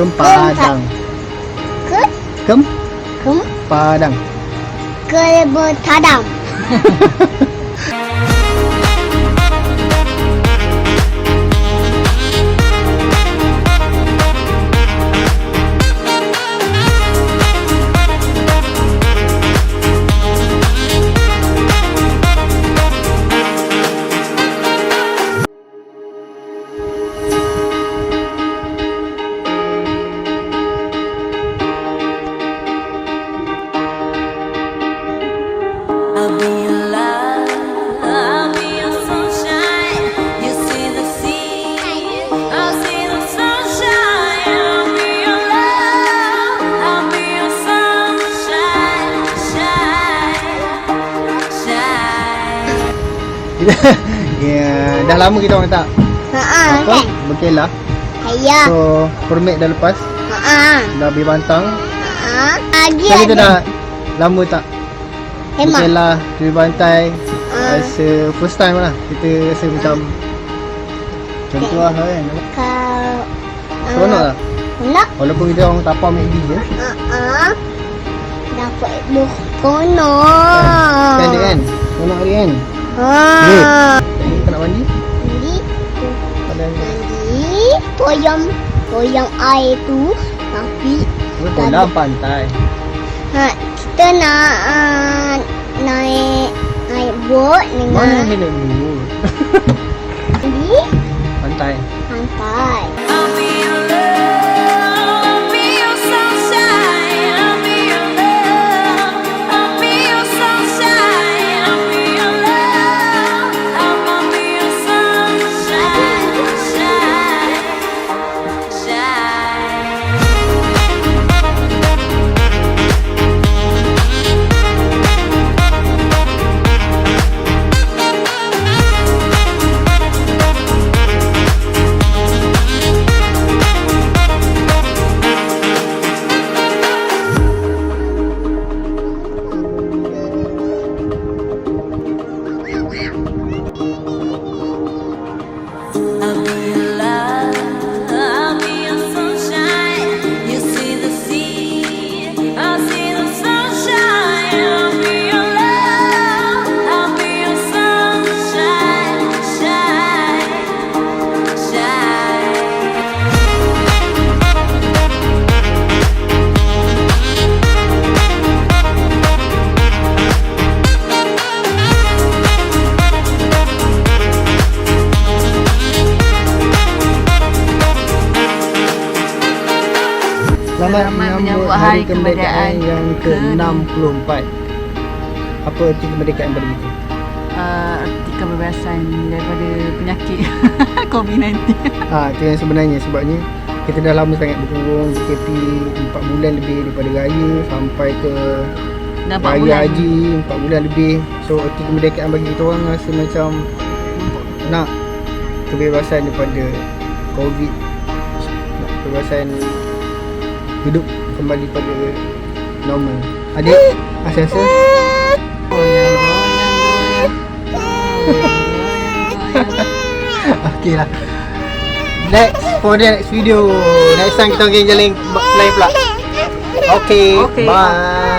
Kempadang. Kempadang. Kempadang. Ya, dah lama kita orang tak. Kan? Berkelah. Ya. So, permit dah lepas. Dah habis bantang. Lagi So, kita ada. dah lama tak berkelah di pantai. Rasa first time lah. Kita rasa macam tu lah kan. Kau Seronok lah. nak? Walaupun kita orang tapau McD je. Dapat kono. Kan dia kan? Seronok dia kan? Jadi kita nak mandi? Mandi. Toyang air tu. Tapi Dalam pantai. kita nak naik bot Mana dengan Lebiu? di Pantai. pantai. Selamat menyambut Hari Kemerdekaan yang ke-64. Apa arti kemerdekaan bagi kita? Arti kebebasan daripada penyakit COVID-19. Itu yang sebenarnya. Sebabnya kita dah lama sangat berkurung PKP 4 bulan lebih daripada raya sampai ke raya haji 4 bulan lebih. So arti kemerdekaan bagi kita orang rasa macam nak kebebasan daripada COVID, nak kebebasan hidup kembali pada normal. Adik, rasa-rasa? Okey lah. Next, for the next video. Next time kita pergi jalan lain pula. Okay, bye.